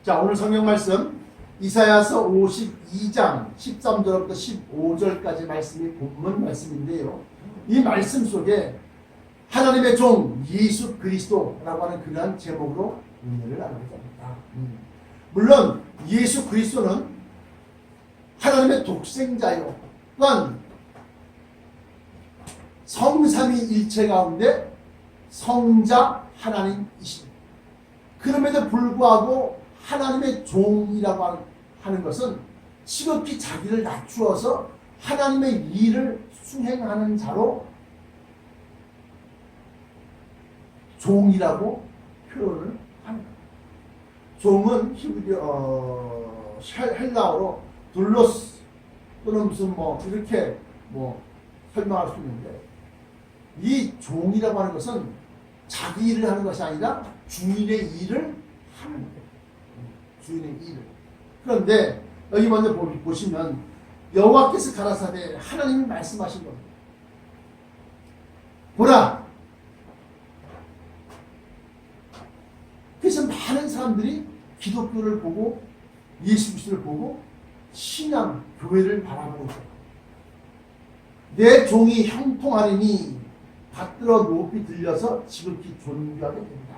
자, 오늘 성경 말씀 이사야서 52장 13절부터 15절까지 말씀이 본문 말씀인데요. 이 말씀 속에 하나님의 종 예수 그리스도라고 하는 그러한 제목으로 은혜를 나누고자 합니다. 물론 예수 그리스도는 하나님의 독생자요, 또한 성삼위일체 가운데 성자 하나님이십니다. 그럼에도 불구하고 하나님의 종이라고 하는 것은 지극히 자기를 낮추어서 하나님의 일을 수행하는 자로 종이라고 표현을 합니다. 종은 헬라어로 둘로스 또는 무슨 이렇게 설명할 수 있는데, 이 종이라고 하는 것은 자기 일을 하는 것이 아니라 주인의 일을 하는 거예요. 주인의 일을. 그런데 여기 먼저 보시면 여호와께서 가라사대, 하나님이 말씀하신 겁니다. 보라. 그래서 많은 사람들이 기독교를 보고 예수 그리스도를 보고 신앙, 교회를 바라보고 있어요. 내 종이 형통하리니 받들어 높이 들려서 지극히 존귀하게 된다.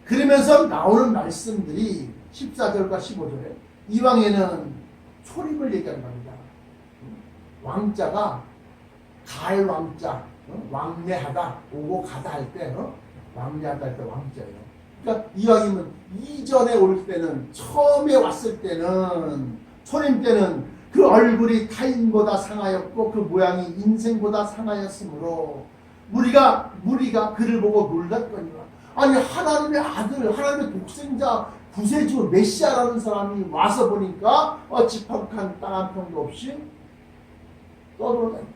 그러면서 나오는 말씀들이 14절과 15절에 이왕에는 초림을 얘기하는 겁니다. 왕자가 갈 왕자, 왕래하다, 오고 가다 할 때, 왕래하다 할 때 왕자예요. 그러니까 이왕이면 이전에 올 때는, 처음에 왔을 때는, 초림 때는 그 얼굴이 타인보다 상하였고 그 모양이 인생보다 상하였으므로 무리가 그를 보고 놀랐거니와. 아니, 하나님의 아들, 하나님의 독생자, 구세주 메시아라는 사람이 와서 보니까 지팍한 땅 한 평도 없이 떠돌아다닌다.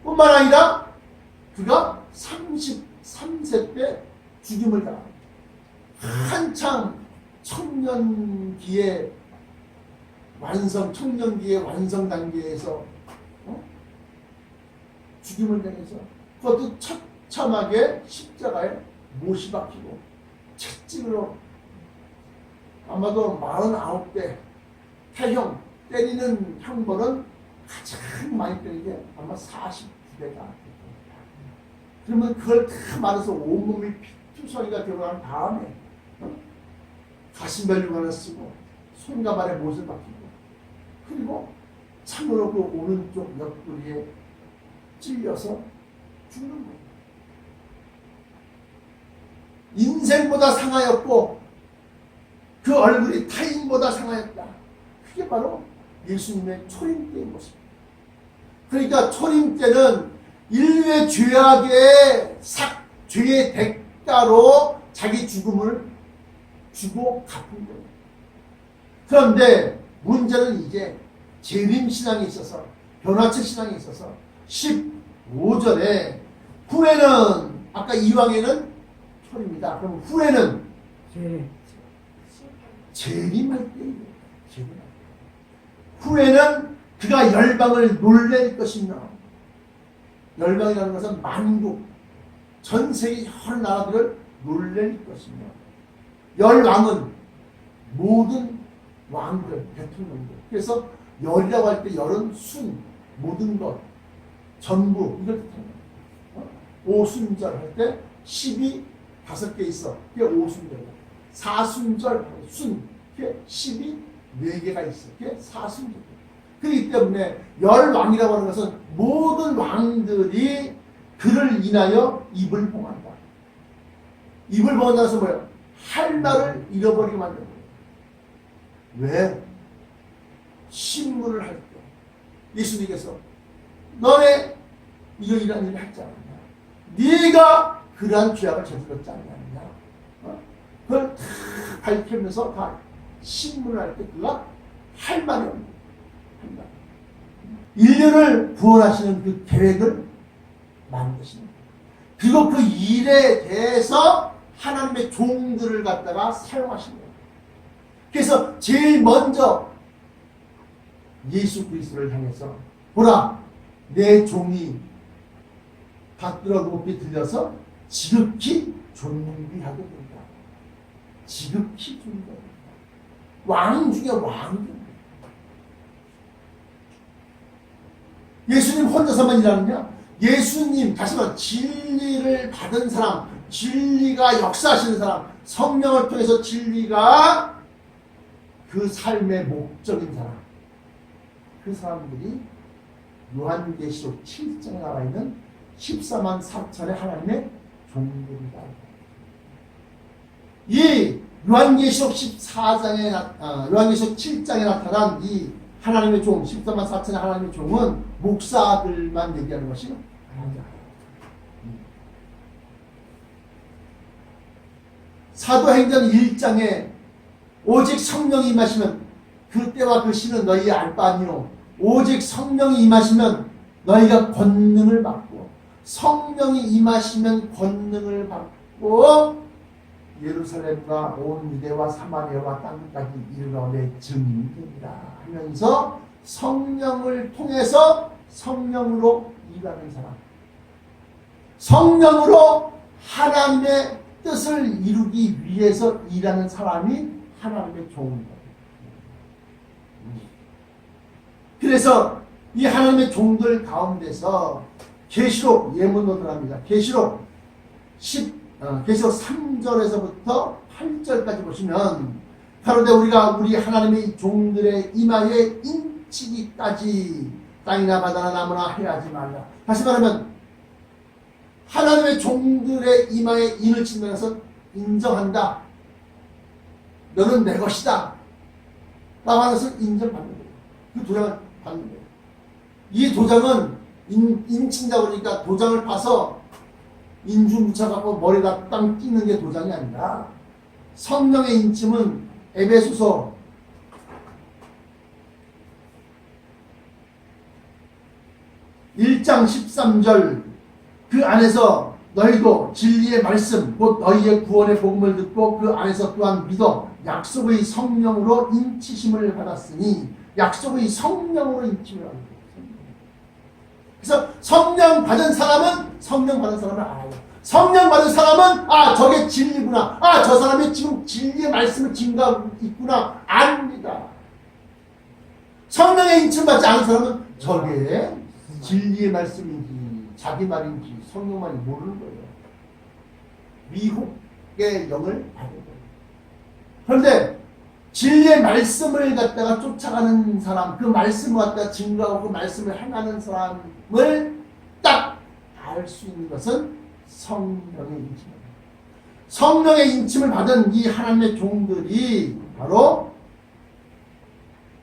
뿐만 아니라 그가 33세 때 죽임을 당합니다. 한창 청년기의 완성 단계에서 죽임을 당해서, 그것도 처참하게 십자가에 못이 박히고 채찍으로 아마도 49대 태형, 때리는 형벌은 가장 많이 때린 게 아마 49대가. 그러면 그걸 다 말해서 온몸이 피투성이가 되어간 다음에 가슴벨 하나 쓰고 손과 발에 못을 박히고, 그리고 참으로 그 오른쪽 옆구리에 찔려서 죽는 거예요. 인생보다 상하였고 그 얼굴이 타인보다 상하였다. 그게 바로 예수님의 초림 때의 모습입니다. 그러니까 초림 때는 인류의 죄의 대가로 자기 죽음을 주고 갚은 거예요. 그런데 문제는 이제 재림신앙에 있어서, 변화체 신앙에 있어서 15절에 후에는, 아까 이왕에는 초림이다. 그럼 후에는 재림할 때예요. 후에는 그가 열방을 놀랄 것이며, 열방이라는 것은 만국, 전 세계 여러 나라들을 놀랄 것이며, 열왕은 모든 왕들, 대통령들. 그래서 열이라고 할 때 열은 순, 모든 것, 전부, 이걸 뜻합니다. 오순절 할 때 10이 5개 있어. 그게 오순절이다. 사순절, 순, 그게 10이 4개가 있어. 그게 사순절. 그렇기 때문에 열왕이라고 하는 것은 모든 왕들이 그를 인하여 입을 봉한다. 입을 봉한다는 것은 뭐예요? 할 말을 잃어버리게 만드는 거예요. 왜? 신문을 할 때 예수님께서 너네 이런 일을 했지 않느냐? 네가 그러한 죄악을 저질렀지 않느냐? 그걸 다 밝히면서 다 신문을 할 때 그가 할 말이 없는 거예요. 인류를 구원하시는 그 계획을 만드시는 거예요. 그리고 그 일에 대해서 하나님의 종들을 갖다가 사용하신 거예요. 그래서 제일 먼저 예수 그리스도를 향해서 보라, 내 종이 받들어 높이 들려서 지극히 존귀하게 된다. 지극히 존귀하게 된다. 왕 중에 왕. 예수님 혼자서만 일하느냐? 예수님, 다시 말해 진리를 받은 사람, 진리가 역사하시는 사람, 성령을 통해서 진리가 그 삶의 목적인 사람, 그 사람들이 요한계시록 7장에 나와 있는 14만 4천의 하나님의 종들이다. 이 요한계시록 7장에 나타난 이 하나님의 종, 14만 4천의 하나님의 종은 목사들만 얘기하는 것이 아닙니다. 사도행전 1장에 오직 성령이 임하시면 그때와 그 시는 너희의 알 바 아니요 오직 성령이 임하시면 너희가 권능을 받고 성령이 임하시면 권능을 받고 예루살렘과 온 유대와 사마리아와 땅끝까지 이르러 내 증인이 됩니다 하면서 성령을 통해서 성령으로 일하는 사람, 성령으로 하나님의 뜻을 이루기 위해서 일하는 사람이 하나님의 종입니다. 그래서 이 하나님의 종들 가운데서 계시록 예문으로 합니다. 계시록 3절에서부터 8절까지 보시면 가로되 우리가 우리 하나님의 종들의 이마에 인치기까지 땅이나 바다나 나무나 해하지 말라. 다시 말하면 하나님의 종들의 이마에 인을 치면서 인정한다. 너는 내 것이다. 라고 하는 것을 인정받는 거예요. 그 도장을 받는 거예요. 이 도장은 인친다고 그러니까 도장을 파서 인주 묻혀갖고 머리가 땅 끼는 게 도장이 아니라 성령의 인침은 에베소서 1장 13절 그 안에서 너희도 진리의 말씀 곧 너희의 구원의 복음을 듣고 그 안에서 또한 믿어 약속의 성령으로 인치심을 받았으니 약속의 성령으로 인침을 받는 거예요. 그래서 성령 받은 사람은 성령 받은 사람을 알아요. 성령 받은 사람은 저게 진리구나. 저 사람이 지금 진리의 말씀을 증거하고 있구나. 압니다. 성령의 인침 받지 않은 사람은 저게 진리의 말씀인지 자기 말인지 성령 말이 모르는 거예요. 미혹의 영을 받은 거예요. 그런데 진리의 말씀을 갖다가 쫓아가는 사람, 그 말씀을 갖다가 증거하고 그 말씀을 행하는 사람을 딱 알 수 있는 것은 성령의 인침입니다. 성령의 인침을 받은 이 하나님의 종들이 바로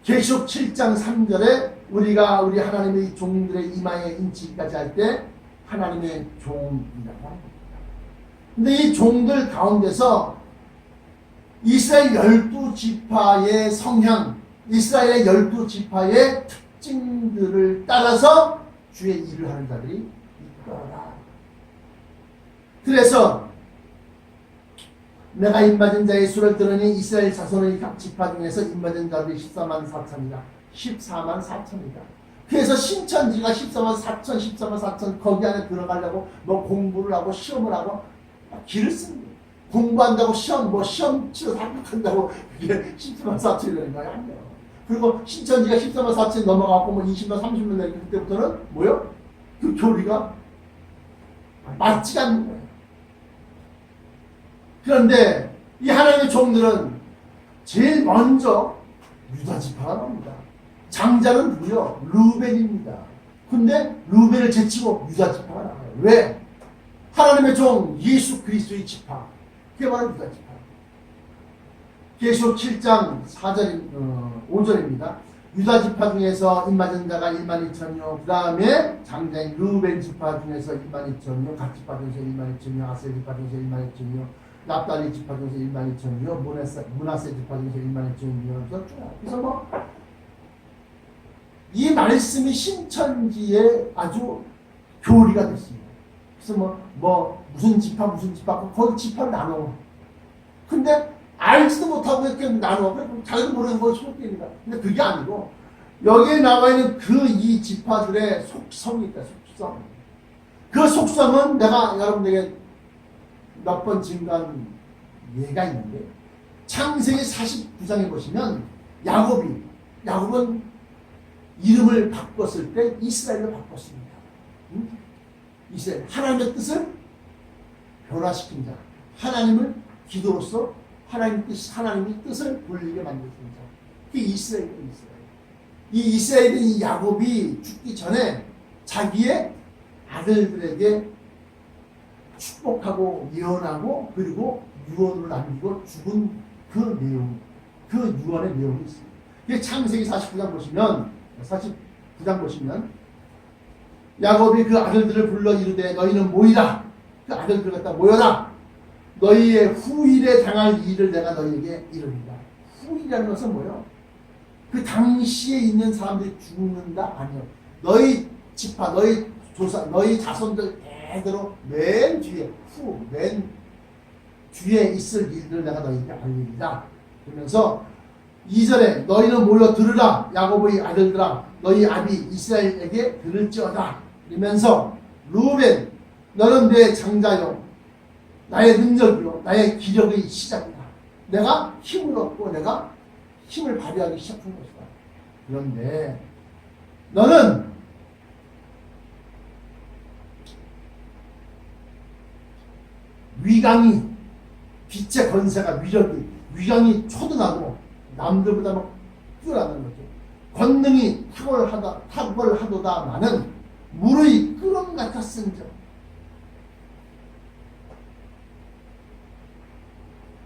계시록 7장 3절에 우리가 우리 하나님의 종들의 이마에 인치기까지 할 때 하나님의 종이라고 합니다. 근데 이 종들 가운데서 이스라엘 12지파의 성향, 이스라엘의 12지파의 특징들을 따라서 주의 일을 하는 자들이 있더라. 그래서 내가 인맞은 자의 수를 들으니 이스라엘 자손의 각 지파 중에서 인맞은 자들이 14만 4천이다. 14만 4천이다. 그래서 신천지가 14만 4천, 14만 4천 거기 안에 들어가려고 뭐 공부를 하고 시험을 하고 길을 쓰는 거예요. 공부한다고 시험 치러서 합격한다고 이게 14만 4천이라는 거야. 안 돼요. 그리고 신천지가 14만 4천이 넘어가고 뭐 20만 30만 되니까 그때부터는 뭐요? 그 교리가 맞지가 않는 거예요. 그런데 이 하나님의 종들은 제일 먼저 유다 지파가 나옵니다. 장자는 누구요? 루벤입니다. 근데 루벤을 제치고 유다 지파가 나와요. 왜? 하나님의 종 예수 그리스도의 지파. 그게 바로 유다 지파. 계시록 7장 5절입니다. 유다 지파 중에서 인맞은 자가 1만 2천여, 그 다음에 장자인 루벤 지파 중에서 1만 2천여, 갓 지파 중에서 1만 2천여, 아세 지파 중에서 1만 2천여, 납달리 지파 중에서 1만 2천여, 문하세 지파 중에서 1만 2천여. 그래서 이 말씀이 신천지에 아주 교리가 됐습니다. 그래서 무슨 지파 거기 지파를 나눠. 근데 알지도 못하고 이렇게 나눠. 자기도 모르는 걸 속입니다. 근데 그게 아니고 여기에 나와 있는 그 이 지파들의 속성이 있다. 속성. 그 속성은 내가 여러분에게 몇 번 증가한 예가 있는데 창세기 49장에 보시면 야곱은 이름을 바꿨을 때 이스라엘로 바꿨습니다. 이스라엘 하나님의 뜻을 변화시킨 자, 하나님을 기도로서 하나님의 뜻을 돌리게 만들었습니다. 그게 이스라엘이에요. 이 이스라엘은 이 야곱이 죽기 전에 자기의 아들들에게 축복하고 예언하고 그리고 유언을 남기고 죽은 그 내용, 그 유언의 내용이 있습니다. 이게 창세기 49장 보시면 야곱이 그 아들들을 불러 이르되 너희는 모이라. 그 아들들 갖다 모여라. 너희의 후일에 당할 일을 내가 너희에게 이르리라. 후일이라는 것은 뭐예요? 그 당시에 있는 사람들이 죽는다? 아니요. 너희 지파, 너희 조사, 너희 자손들 대대로 맨 뒤에 있을 일들을 내가 너희에게 알리리라. 그러면서 2절에 너희는 모여 들으라. 야곱의 아들들아 너희 아비 이스라엘에게 들을지어다. 그러면서 루벤 너는 내 장자요 나의 능력이요 나의 기력의 시작이다. 내가 힘을 얻고 내가 힘을 발휘하기 시작한 것이다. 그런데 너는 위강이 빛의 권세가 위강이 초등하고 남들보다 막 뛰어나는 거죠. 권능이 탁월하도다마는 물의 끓음 같았은즉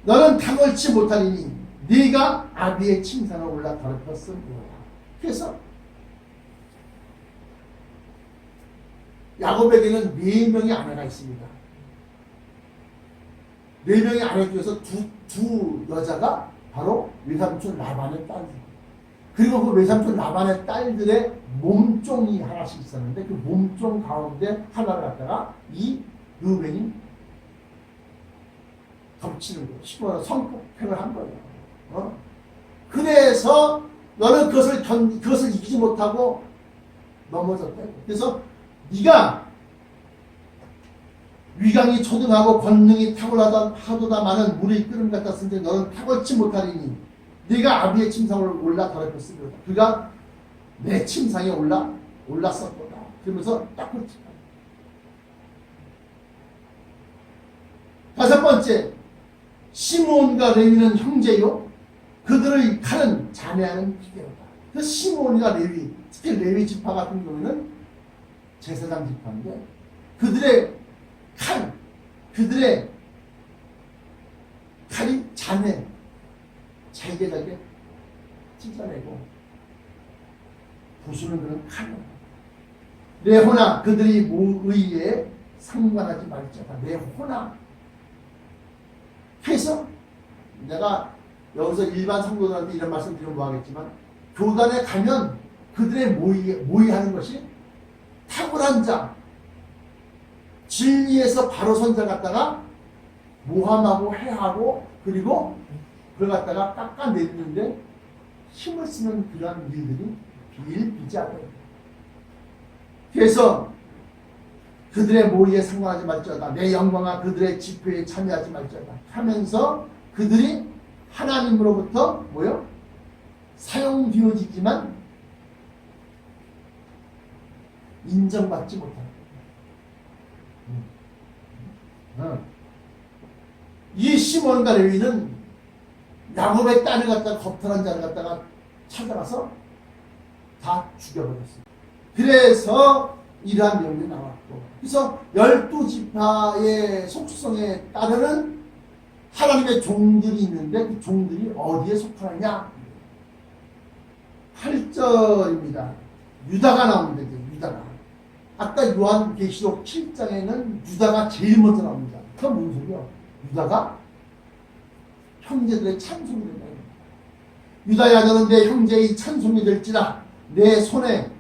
너는 탁월치 못하리니 네가 아비의 침상을 올라 더럽혔음이로다. 그래서 야곱에게는 4명의 아내가 있습니다. 4명의 아내 중에서 두 여자가 바로 외삼촌 라반의 딸들. 그리고 그 외삼촌 라반의 딸들의 몸종이 하나씩 있었는데 그 몸종 가운데 하나를 갖다가 이 르벤이 덮치는 거예요. 시몬은 성폭행을 한 거예요. 그래서 너는 그것을 이기지 못하고 넘어졌다. 그래서 네가 위강이 초등하고 권능이 탁월하도다마는 물이 끓음 같았으니 너는 탁월치 못하리니 네가 아비의 침상을 올라 더럽혔으리로다. 그가 내 침상에 올랐었도다. 그러면서 딱 그렇지. 5번째, 시므온과 레위는 형제요 그들의 칼은 자매하는 기계로다. 그 시므온과 레위, 특히 레위 지파 같은 경우에는 제사장 지파인데 그들의 칼이 자매 잘게 찢어내고 부수는 그런 칼로 내 호나 그들이 모의에 상관하지 말자다. 내 호나 해서 내가 여기서 일반 성도들한테 이런 말씀 드리면 뭐하겠지만 교단에 가면 그들의 모의하는 것이 탁월한 자 진리에서 바로 선 자 갖다가 모함하고 해하고 그리고 그걸 갖다가 깎아내리는데 힘을 쓰는 그러한 일들이 비일비재하다. 그래서 그들의 모의에 상관하지 말지어다. 내 영광아 그들의 집회에 참여하지 말지어다 하면서 그들이 하나님으로부터 사용되어지지만 인정받지 못한다. 이 시몬과 레위는 야곱의 딸을 갖다가 겁탈한 자를 갖다가 찾아가서 다 죽여버렸어요. 그래서 이러한 내용이 나왔고, 그래서 12지파의 속성에 따르는 하나님의 종들이 있는데 그 종들이 어디에 속하느냐? 8절입니다. 유다가 나옵니다. 유다가. 아까 요한계시록 7장에는 유다가 제일 먼저 나옵니다. 그건 무슨 소리야? 유다가 형제들의 찬송이 된다. 유다야 너는 내 형제의 찬송이 될지라. 내 손에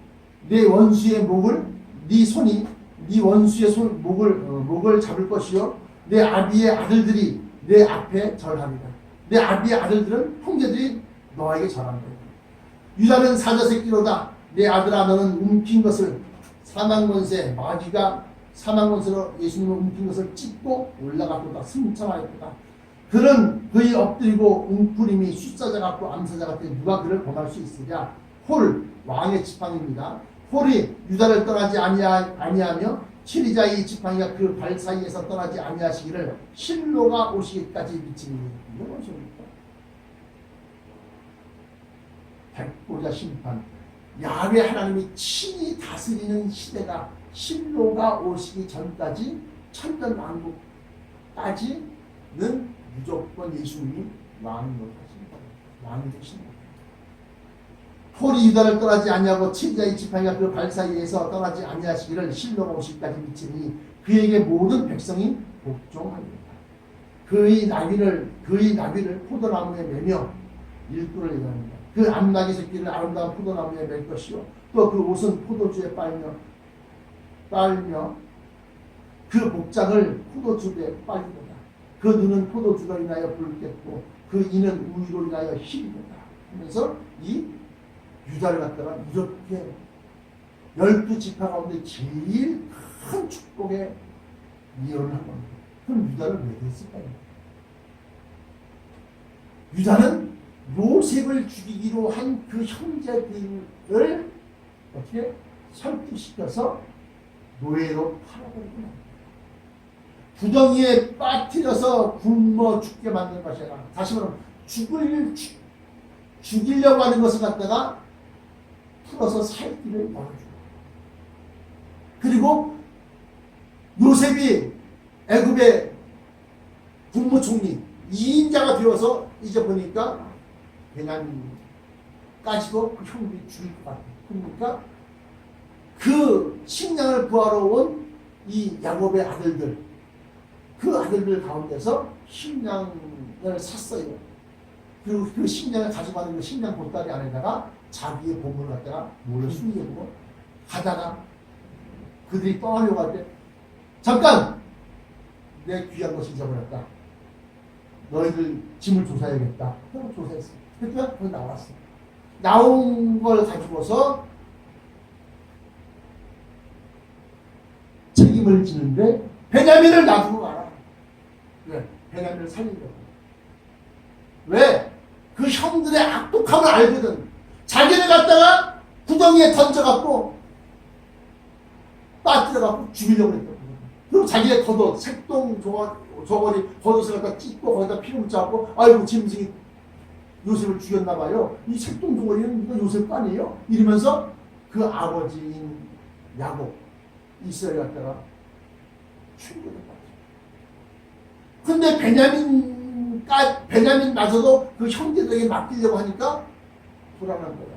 내 원수의 목을 네 손이 네 원수의 목을 잡을 것이요 내 아비의 아들들이 내 앞에 절합니다. 내 아비의 아들들은 형제들이 너에게 절한다. 유다는 사자새끼로다. 내 아들아 너는 움킨 것을 사망권세 마귀가 사망원수로 예수님을 움킨 것을 찢고 올라갔도다. 승천하였도다. 그는 그의 엎드리고 웅크림이 숫사자 같고 암사자 같아 누가 그를 범할 수 있으랴. 홀 왕의 지팡이입니다. 홀이 유다를 떠나지 아니하며 치리자의 지팡이가 그 발 사이에서 떠나지 아니하시기를 실로가 오시기까지 미치니. 이건 뭔 소리입니까? 백보자 심판, 야훼 하나님이 친히 다스리는 시대가 실로가 오시기 전까지 천년왕국까지는 무조건 예수님이 왕이 하십니다. 왕이 되십니다. 홀이 유다를 떠나지 아니하고 치리자의 지팡이가 그 발 사이에서 떠나지 아니하시기를 실로가 오시기까지 미치니 그에게 모든 백성이 복종합니다. 그의 나귀를 포도나무에 매며 일꾼을 얘기합니다. 그 암나귀 새끼를 아름다운 포도나무에 맬 것이요 또 그 옷은 포도주에 빨며 그 복장을 포도주에 빨리도다. 그 눈은 포도주로 인하여 붉겠고 그 이는 우유로 인하여 희리도다 하면서 이 유다를 갖다가 이렇게 12지파 가운데 제일 큰 축복의 예언을 한 겁니다. 그럼 유다를 왜 됐을까요? 유다는 요셉을 죽이기로 한 그 형제들을 어떻게 설득시켜서 노예로 팔아버리고 납니다. 구덩이에 빠뜨려서 굶어 죽게 만든 것이 아니라 다시 말하면 죽이려고 하는 것을 갖다가 풀어서 살 길을 열어주고 그리고 요셉이 애굽의 국무총리 2인자가 되어서 이제 보니까 베냐민까지도 그 형들이 죽일 것 같아요. 그러니까 그 식량을 구하러 온 이 야곱의 아들들 그 아들들 가운데서 식량을 샀어요. 그리고 그 식량을 가져가는 그 식량 보따리 안에다가 자기의 보물을 갖다가 몰래 숨겨두고 가다가 그들이 떠나려고 할 때 잠깐! 내 귀한 것을 잊어버렸다. 너희들 짐을 조사해야겠다. 그럼 조사했어. 그러니까 그거 나왔어. 나온 걸 가지고서 책임을 지는데 베냐민을 놔두고 가라. 왜? 베냐민을 살리려고. 왜? 그 형들의 악독함을 알거든. 자기를 갖다가 구덩이에 던져갖고 빠뜨려갖고 죽이려고 했거든. 그리고 자기의 겉옷, 색동 저고리 겉옷을 갖다 찢고 거기다 피를 묻혀갖고 아이고 짐승이 요셉을 죽였나봐요. 이 색동 저고리는 이거 요셉 거 아니에요? 이러면서 그 아버지인 야곱 이스라엘 갖다가 충격을 받았어요. 근데 베냐민마저도 그 형제들에게 맡기려고 하니까 불안한 거야.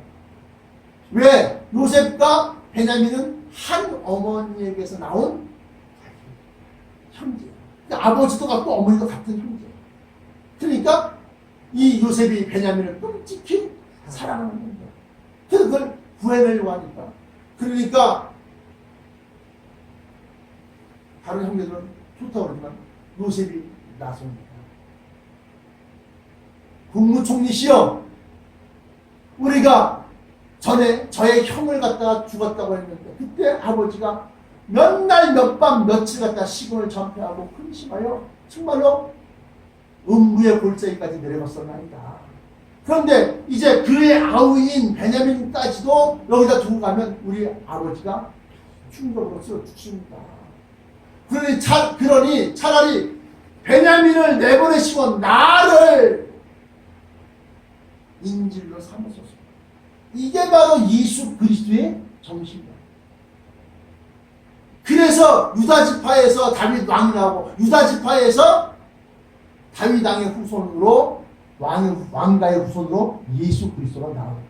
왜? 요셉과 베냐민은 한 어머니에게서 나온 형제. 그러니까 아버지도 같고 어머니도 같은 형제. 그러니까 이 요셉이 베냐민을 끔찍히 사랑하는 거야. 그래서 그걸 구해내려고 하니까. 그러니까 다른 형제들은 좋다고 그러지만 요셉이 나섭니다. 국무총리시여, 우리가 전에 저의 형을 갖다가 죽었다고 했는데 그때 아버지가 몇 날 몇 밤 며칠 갖다 시금을 전폐하고 근심하여 정말로 음부의 골짜기까지 내려갔었나이다. 그런데 이제 그의 아우인 베냐민까지도 여기다 두고 가면 우리 아버지가 충격으로 쓰러 죽습니다. 그러니 차라리 베냐민을 내보내시고 나를 인질로 삼으소서. 이게 바로 예수 그리스도의 정신이야. 그래서 유다지파에서 다윗 왕이 나오고 유다지파에서 다윗 왕의 후손으로 왕가의 후손으로 예수 그리스도가 나오고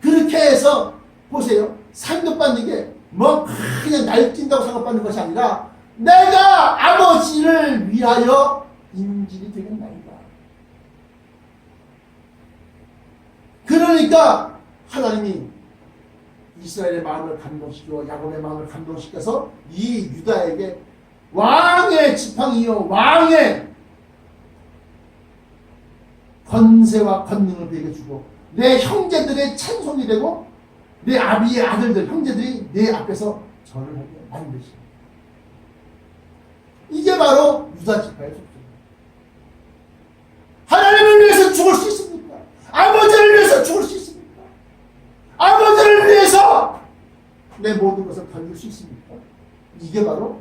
그렇게 해서 보세요. 상급받는 게 뭐 그냥 날뛴다고 상급받는 것이 아니라 내가 아버지를 위하여 인질이 되겠나이다. 그러니까 하나님이 이스라엘의 마음을 감동시키고 야곱의 마음을 감동시켜서 이 유다에게 왕의 지팡이요 왕의 권세와 권능을 그에게 주고 내 형제들의 찬송이 되고 내 아비의 아들들 형제들이 내 앞에서 절을 하게 만드십니다. 이게 바로 유다 지파의 속성입니다. 하나님을 위해서 죽을 수 있습니까? 아버지를 위해서 죽을 수 있습니까? 아버지를 위해서 내 모든 것을 던질 수 있습니까? 이게 바로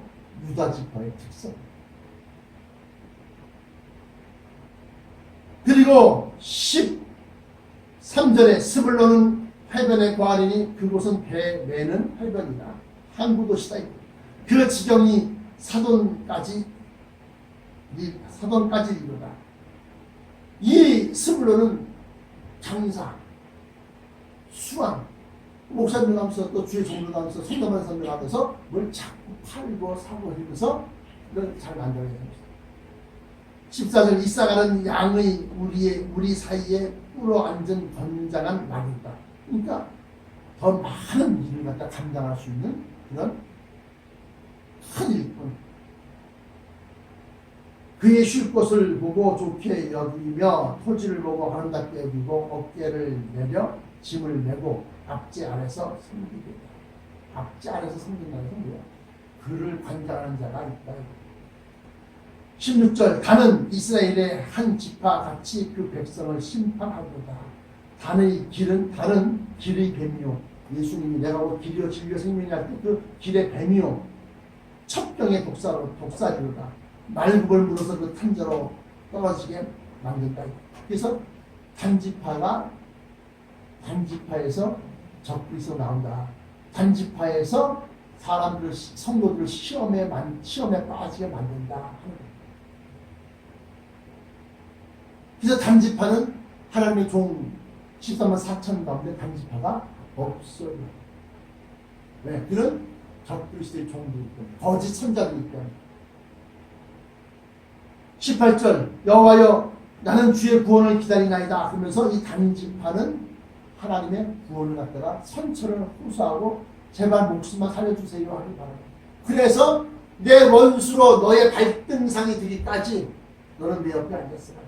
유다 지파의 특성입니다. 그리고 13절에 스불론은 해변에 거하리니 그곳은 배 매는 해변이다. 항구도시다. 그 지경이 사돈까지 이르다. 이 스불론은 장사, 수완, 목사님 하면서 또 주의 종들 하면서 성도만 선명하면서 뭘 자꾸 팔고 사고 하면서 이걸 잘 만들어야 됩니다. 14절 이사가는 양의 우리 사이에 뿔어 앉은 건장한 낙이다. 그러니까 더 많은 일을 갖다 감당할 수 있는 그런 큰 일꾼. 그의 쉴 곳을 보고 좋게 여기며 토지를 보고 아름답게 여기고 어깨를 내려 짐을 메고 압제 아래서 섬기겠다. 압제 아래서 섬긴다는 것은 뭐야? 그를 관장하는 자가 있다. 16절 단은 이스라엘의 한 지파 같이 그 백성을 심판하도다. 단의 길은 길의 뱀이요. 예수님이 내가 곧 길이요 진리요 생명이 할 때 그 길의 뱀이요. 첩경의 독사리로다. 말굽을 물어서 그 탄저로 떨어지게 만든다. 그래서 단지파에서 적그리스도 나온다. 단지파에서 사람들 성도들을 시험에 빠지게 만든다. 그래서 단지파는 하나님의 종 13만 4천 가운데 단지파가 없어요. 왜? 그런 적그리스도의 종들이 있고 거짓 선자들이 있고. 18절 여호와여 나는 주의 구원을 기다리나이다 하면서 이 단지파는 하나님의 구원을 갖다가 선처를 호소하고 제발 목숨만 살려주세요 하기 바랍니다. 그래서 내 원수로 너의 발등상이 되기까지 너는 내 옆에 앉았으라.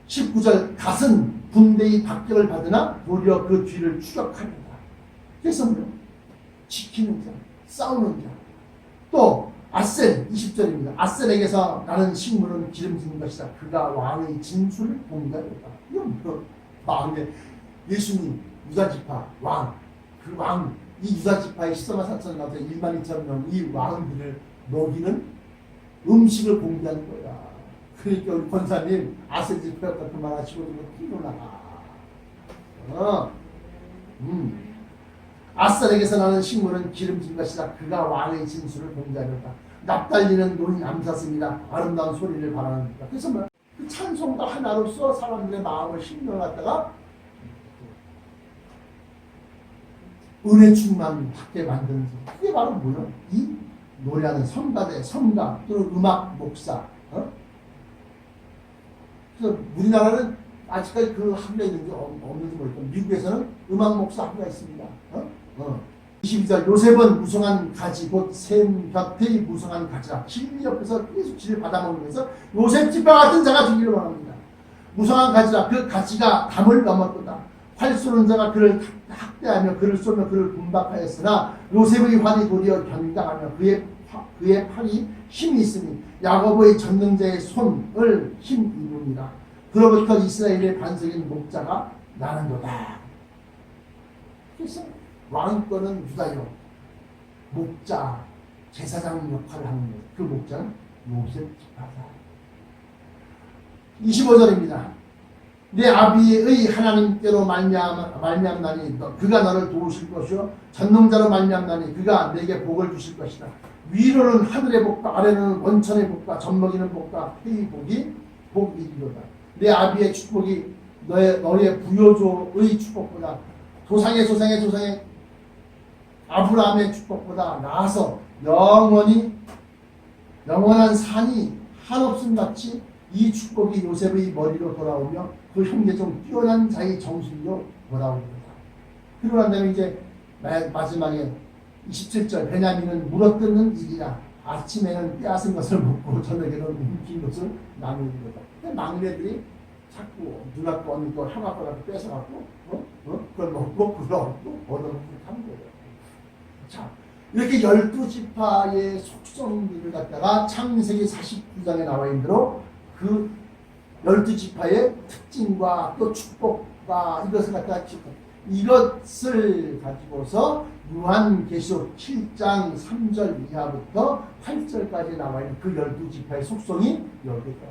19절 갓은 군대의 박격을 받으나 도리어 그 뒤를 추격합니다. 그래서 뭐요? 지키는 자, 싸우는 자. 또 아셀 20절입니다. 아셀에게서 나는 식물은 기름진 것이다. 그가 왕의 진술을 공개하였다. 이건 뭐 마음에 예수님 유다지파 왕, 그 왕, 이 유다지파의 14만 4천 나와서 1만 2천 명 이 왕들을 먹이는 음식을 공개하는 거야. 그러니까 우리 권사님 아셀 지파였다 그만하시고 피로 나가. 아셀에게서 나는 식물은 기름진 것이다. 그가 왕의 진술을 공개하였다. 납달리는 논이 남사슴이다. 아름다운 소리를 바라는다. 그래서 뭐 그 찬송가 하나로서 사람들의 마음을 힘겨갖다가 은혜 충만하게 만드는 그게 바로 뭐예요? 이 노래하는 성가대, 성가 또는 음악 목사. 그래서 우리나라는 아직까지 그 학교가 있는지 없는지 모르겠고 미국에서는 음악 목사 학교가 있습니다. 22절 요셉은 무성한 가지 곧 샘 곁의 무성한 가지라. 진리 옆에서 계속 진리를 받아먹으면서 요셉 지파 같은 자가 되기를 원합니다. 무성한 가지라. 그 가지가 담을 넘었도다. 활 쏘는 자가 그를 학대하며 그를 쏘며 그를 분박하였으나 요셉의 활이 도리어 견당하며 그의 팔이 힘이 있으니 야고보의 전능자의 손을 힘 이루니라. 그로부터 이스라엘의 반석인 목자가 나는도다. 그래서 왕권은 유다요. 목자, 제사장 역할을 하는 거예요. 그 목자는 요셉 지파다. 25절입니다. 내 아비의 하나님께로 말미암나니 그가 너를 도우실 것이요 전능자로 말미암나니 그가 내게 복을 주실 것이다. 위로는 하늘의 복과 아래는 원천의 복과 젖먹이는 복과 회의 복이로다. 내 아비의 축복이 너의 부요조의 축복보다 조상의 아브라함의 축복보다 나아서 영원한 산이 한없음 같이 이 축복이 요셉의 머리로 돌아오며 그 형제 중 뛰어난 자의 정수리로 돌아옵니다. 그러고 난 다음에 이제 마지막에 27절 베냐민은 물어뜯는 일이라 아침에는 빼앗은 것을 먹고 저녁에는 움킨 것을 나누는 거다. 막내들이 자꾸 누나 거 언니 거 하나 거라도 뺏어갖고 그걸 먹고 그걸 얻고 얻어먹고 하는 거예요. 자, 이렇게 12지파의 속성들을 갖다가 창세기 49장에 나와 있는 대로 그 12지파의 특징과 또 축복과 이것을 갖다가 이것을 가지고서 요한계시록 7장 3절 이하부터 8절까지 나와 있는 그 12지파의 속성이 여기에 있다.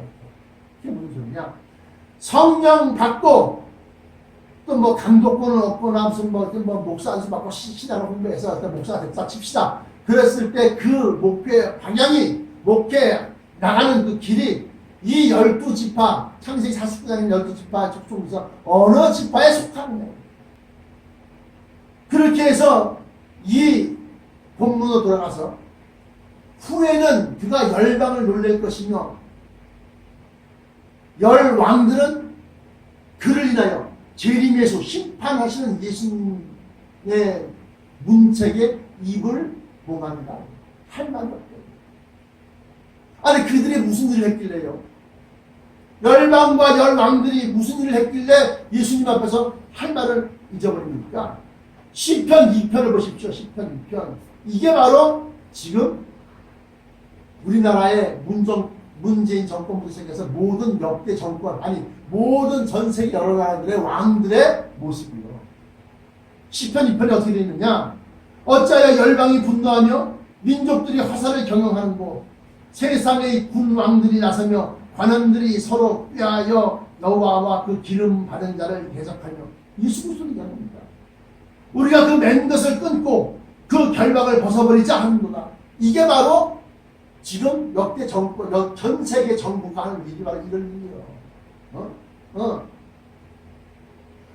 그게 무슨 소리냐? 성령 받고 또 뭐 감독권을 얻거나 무슨 뭐 목사 안수 받고 신앙을 공부해서 목사가 됐다 칩시다. 그랬을 때 그 목회 방향이 목회 나가는 그 길이 이 12지파 창세기 49장인 12지파 속성에서 어느 지파에 속하는 거예요. 그렇게 해서 이 본문으로 돌아가서 후에는 그가 열방을 놀랄 것이며 열 왕들은 그를 인하여 재림에서 심판하시는 예수님의 문책에 입을 봉한다. 할 말이 없대요. 아니 그들이 무슨 일을 했길래요? 열방과 열왕들이 무슨 일을 했길래 예수님 앞에서 할 말을 잊어버립니까? 시편 2편을 보십시오. 시편 2편. 이게 바로 지금 우리나라의 문재인 정권부터 시작해서 모든 역대 정권, 아니 모든 전 세계 여러 나라들의 왕들의 모습이요. 시편 2편이 어떻게 되어 있느냐? 어찌하여 열방이 분노하며 민족들이 화살을 경영하는고 세상의 군 왕들이 나서며 관원들이 서로 꾀하여 여호와와 그 기름 받은 자를 대적하며 예수 그리스도를 얘기합니다. 우리가 그 맨 것을 끊고 그 결박을 벗어버리자 하는구나. 이게 바로 지금 역대 정권, 전 세계 정부가 하는 일이 바로 이런 일이에요.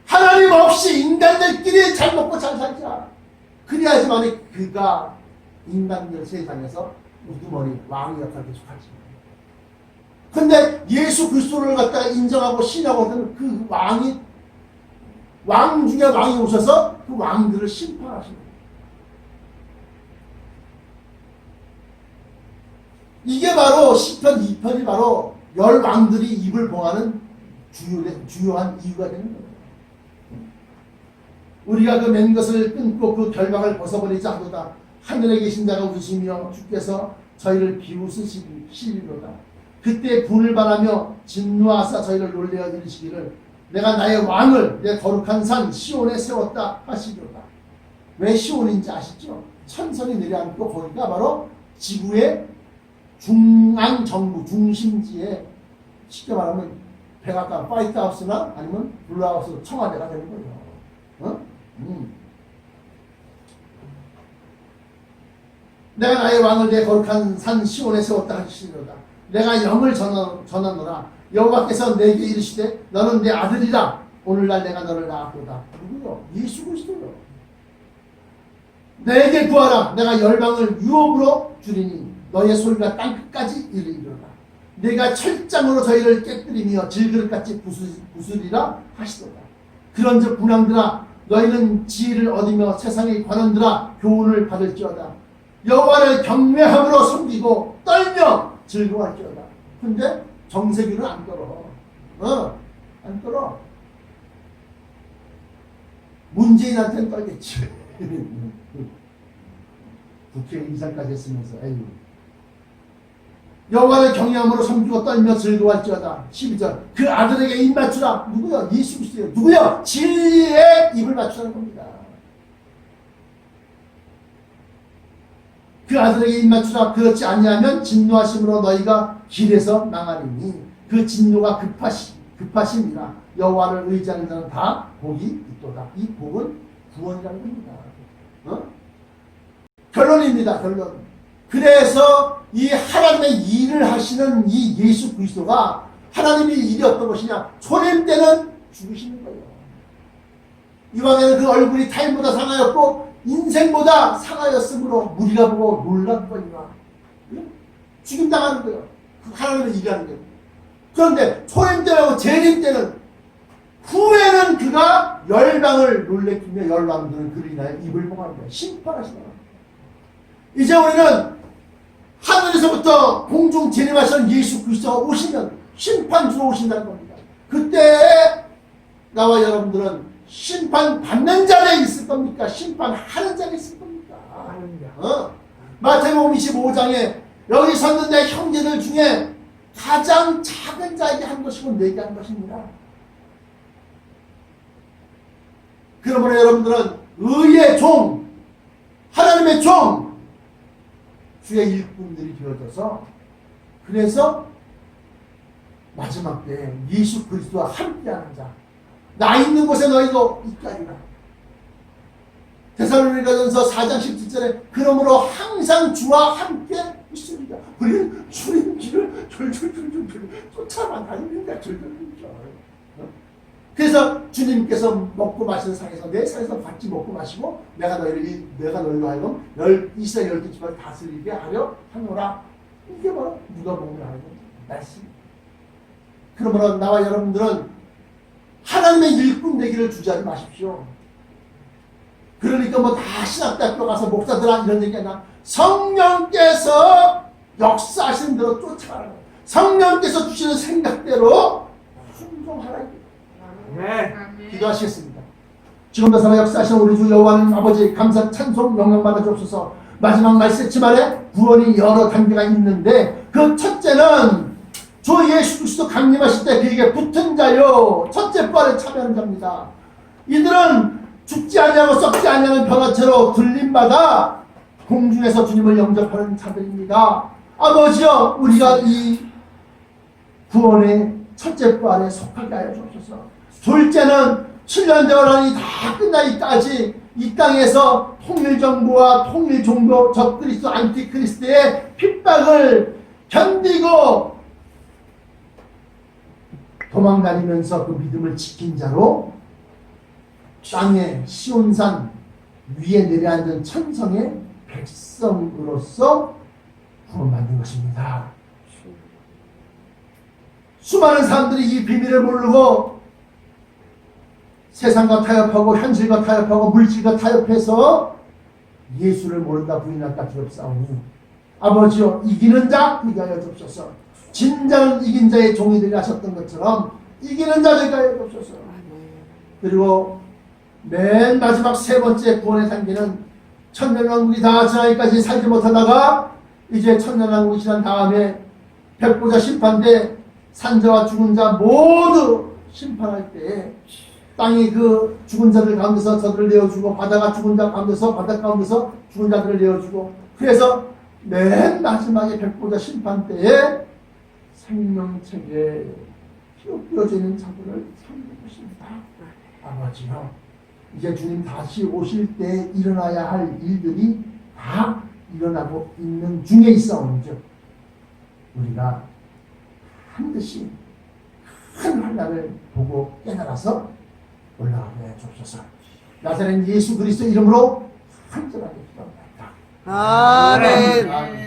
하나님 없이 인간들끼리 잘 먹고 잘 살자. 그래야지만 그가 인간들 세상에서 우두머리 왕의 역할을 계속하지. 근데 예수 그리스도를 갖다가 인정하고 신하고 하는 그 왕이 왕 중에 왕이 오셔서 그 왕들을 심판하시는 거예요. 이게 바로 시편 2편이 바로 열 왕들이 입을 봉하는 주요한 이유가 되는 거예요. 우리가 그 맨 것을 끊고 그 결박을 벗어버리자 하도다. 하늘에 계신 자가 웃으시며 주께서 저희를 비웃으시리로다. 그때 분을 바라며 진노하사 저희를 놀래어 이르시기를 내가 나의 왕을 내 거룩한 산 시온에 세웠다 하시리로다. 왜 시온인지 아시죠? 천선이 내려앉고 거기가 바로 지구의 중앙 정부 중심지에 쉽게 말하면 백악관 화이트하우스나 아니면 블루하우스 청와대가 되는 거죠. 내가 나의 왕을 내 거룩한 산 시온에 세웠다 하시리로다. 내가 영을 전하노라. 여호와께서 내게 이르시되 너는 내 아들이라. 오늘날 내가 너를 낳았도다. 누구요? 예수 그리스도요. 내게 구하라. 내가 열방을 유업으로 주리니 너의 소리가 땅끝까지 이르리로다. 내가 철장으로 저희를 깨뜨리며 질그릇같이 부수리라 하시도다. 그런즉 분향들아 너희는 지혜를 얻으며 세상의 관원들아 교훈을 받을지어다. 여호와를 경외함으로 섬기고 떨며 즐거워할지어다. 근데 정세균은 안 떨어. 안 떨어. 문재인한테는 떨겠지. 국회의장까지 했으면서 에휴. 여호와를 경외함으로 섬기고 떨며 즐거워할지어다. 12절 그 아들에게 입 맞추라. 누구요? 예수 그리스도요. 누구요? 진리에 입을 맞추라는 겁니다. 그 아들에게 입 맞추라. 그렇지 아니하면 진노하심으로 너희가 길에서 망하리니 그 진노가 급하심이라. 여호와를 의지하는 자는 다 복이 있도다. 이 복은 구원이라는 겁니다. 결론입니다. 결론. 그래서 이 하나님의 일을 하시는 이 예수 그리스도가 하나님의 일이 어떤 것이냐? 초림 때는 죽으시는 거예요. 이왕에는 그 얼굴이 타인보다 상하였고 인생보다 상하였으므로 무리가 보고 놀란 거니와 죽임당하는 거예요. 하나님의 일하는 거예요. 그런데 초림 때하고 재림 때는 후에는 그가 열방을 놀래키며 열왕들은 그를 인하여 입을 봉하는 거예요. 심판하시는 거예요. 이제 우리는 하늘에서부터 공중 재림하시는 예수 그리스도가 오시면 심판주로 오신다는 겁니다. 그때 나와 여러분들은 심판받는 자리에 있을 겁니까? 심판하는 자리에 있을 겁니까? 마태복음 25장에 여기 섰는데 형제들 중에 가장 작은 자에게 한 것이고 내게 한 것입니다. 그러므로 여러분들은 의의 종, 하나님의 종, 주의 일꾼들이 되어져서 그래서 마지막 때 예수 그리스도와 함께하는 자, 나 있는 곳에 너희도 있게 하리라. 데살로니가전서 4장 17절에 그러므로 항상 주와 함께 있습니다. 우리는 주님 길을 졸졸졸졸 쫓아만 다닙니다. 졸졸졸. 그래서 주님께서 먹고 마시는 상에서 내 상에서 같이 먹고 마시고 내가 너희로 하여금 이스라엘 12지파를 다스리게 하려 하노라. 이게 바로 누가 보면 하는 말씀. 그러므로 나와 여러분들은 하나님의 일꾼 되기를 주저하지 마십시오. 그러니까 뭐 다 신학대학교 가서 목사들아 이런 얘기하나, 성령께서 역사하시는 대로 쫓아가라. 성령께서 주시는 생각대로 순종하라. 네. 기도하시겠습니다. 지금도 살아 역사하시는 우리 주 여호와 하나님 아버지, 감사 찬송 영광 받아 주옵소서. 마지막 말씀 말에 구원이 여러 단계가 있는데 그 첫째는 주 예수 그리스도 강림하실 때 그에게 붙은 자요, 첫째 부활에 참여하는 자입니다. 이들은 죽지 아니하고 썩지 아니하는 변화체로 들림마다 공중에서 주님을 영접하는 자들입니다. 아버지여, 우리가 이 구원의 첫째 부활에 속하게 하여 주옵소서. 둘째는 7년 대원란이 다 끝나기까지 이 땅에서 통일정부와 통일종교 적그리스도 안티크리스트의 핍박을 견디고 도망다니면서 그 믿음을 지킨 자로 땅의 시온산 위에 내려앉은 천성의 백성으로서 구원받는 것입니다. 수많은 사람들이 이 비밀을 모르고 세상과 타협하고 현실과 타협하고 물질과 타협해서 예수를 모른다 부인할까 두렵사오니 아버지여, 이기는 자 되게 하여 주옵소서. 진정한 이긴 자의 종이 되게 하셨던 것처럼 이기는 자 되게 하여 주옵소서. 그리고 맨 마지막 세 번째 구원의 단계는 천년왕국이 다 지나기까지 살지 못하다가 이제 천년왕국이 지난 다음에 백보자 심판 때 산자와 죽은 자 모두 심판할 때 땅이 그 죽은 자들 가운데서 저들을 내어주고 바다가 죽은 자 가운데서 바다 가운데서 죽은 자들을 내어주고, 그래서 맨 마지막에 백보자 심판 때에 생명책에 피어져 있는 자들을 살릴 것입니다. 아버지요, 이제 주님 다시 오실 때 일어나야 할 일들이 다 일어나고 있는 중에 있어온즉 우리가 반드시 큰 환난을 보고 깨달아서 올라가게 해주옵소서. 나사렛 예수 그리스도 이름으로 간절하게 기도합니다. 아멘. 아멘.